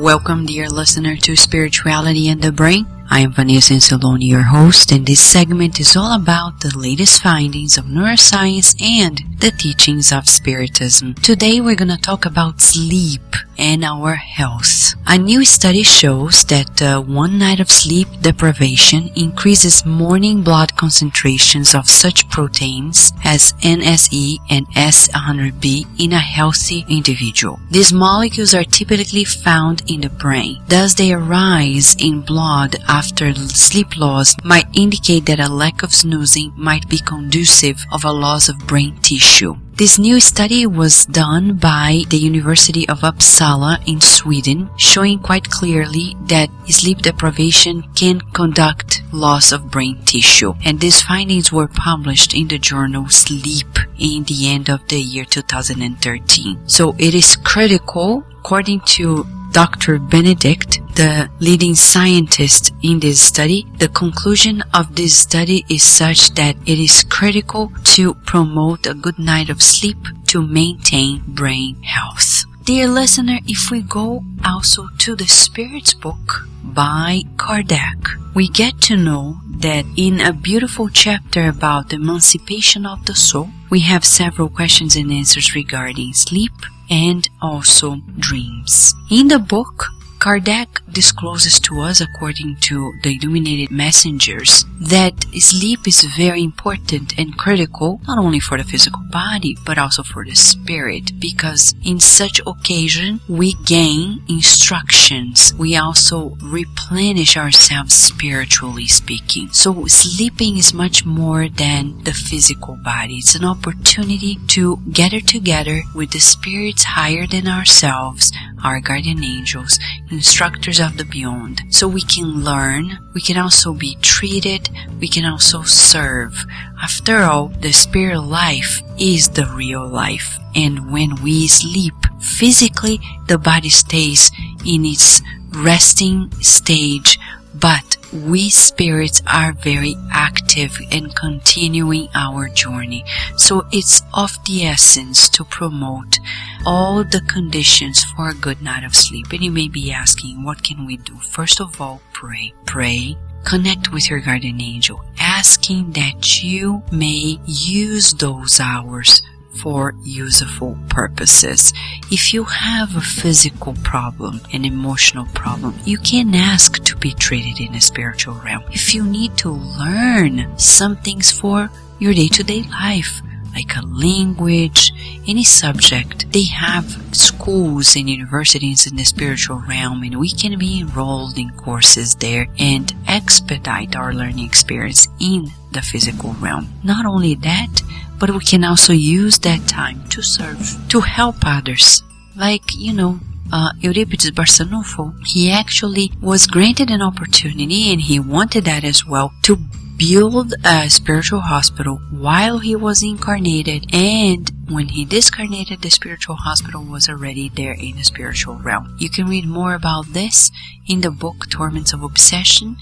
Welcome, dear listener, to Spirituality and the Brain. I am Vanessa Anceloni, your host, and this segment is all about the latest findings of neuroscience and the teachings of Spiritism. Today we're going to talk about sleep and our health. A new study shows that one night of sleep deprivation increases morning blood concentrations of such proteins as NSE and S100B in a healthy individual. These molecules are typically found in the brain. Thus, they arise in blood after sleep loss might indicate that a lack of snoozing might be conducive of a loss of brain tissue. This new study was done by the University of Uppsala in Sweden, showing quite clearly that sleep deprivation can conduct loss of brain tissue. And these findings were published in the journal Sleep in the end of the year 2013. So it is critical, according to Dr. Benedict, the leading scientist in this study, the conclusion of this study is such that it is critical to promote a good night of sleep to maintain brain health. Dear listener, if we go also to the Spirit's book by Kardec, we get to know that in a beautiful chapter about the emancipation of the soul, we have several questions and answers regarding sleep and also dreams. In the book, Kardec discloses to us, according to the illuminated messengers, that sleep is very important and critical, not only for the physical body, but also for the spirit, because in such occasion, we gain instructions. We also replenish ourselves spiritually speaking. So sleeping is much more than the physical body. It's an opportunity to gather together with the spirits higher than ourselves, our guardian angels, instructors of the beyond, so we can learn, we can also be treated, we can also serve. After all, the spirit life is the real life, and when we sleep physically, the body stays in its resting stage, but we spirits are very active and continuing our journey. So it's of the essence to promote all the conditions for a good night of sleep. And you may be asking, what can we do? First of all, pray. Pray. Connect with your guardian angel, asking that you may use those hours for useful purposes. If you have a physical problem, an emotional problem, you can ask to be treated in a spiritual realm. If you need to learn some things for your day-to-day life, like a language, any subject, they have schools and universities in the spiritual realm, and we can be enrolled in courses there and expedite our learning experience in the physical realm. Not only that, but we can also use that time to serve, to help others. Like, Euripides Barçanufo, he actually was granted an opportunity, and he wanted that as well, to build a spiritual hospital while he was incarnated, and when he discarnated, the spiritual hospital was already there in the spiritual realm. You can read more about this in the book Torments of Obsession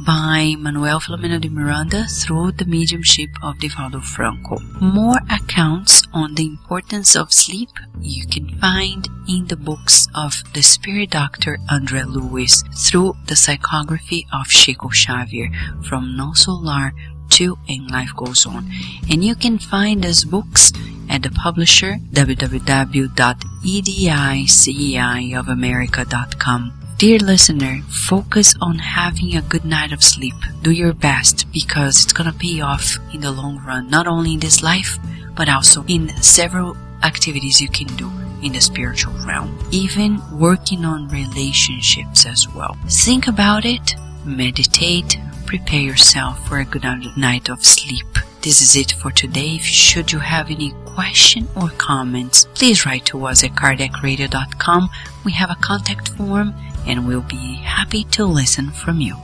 by Manuel Filomeno de Miranda through the mediumship of Divaldo Franco. More accounts on the importance of sleep you can find in the books of the spirit doctor André Luiz through the psychography of Chico Xavier, From Non Solar to And Life Goes On. And you can find those books at the publisher www.ediceiofamerica.com. Dear listener, focus on having a good night of sleep. Do your best, because it's gonna pay off in the long run, not only in this life, but also in several activities you can do in the spiritual realm, even working on relationships as well. Think about it, meditate, prepare yourself for a good night of sleep. This is it for today. Should you have any question or comments, please write to us at kardecradio.com. We have a contact form, and we'll be happy to listen from you.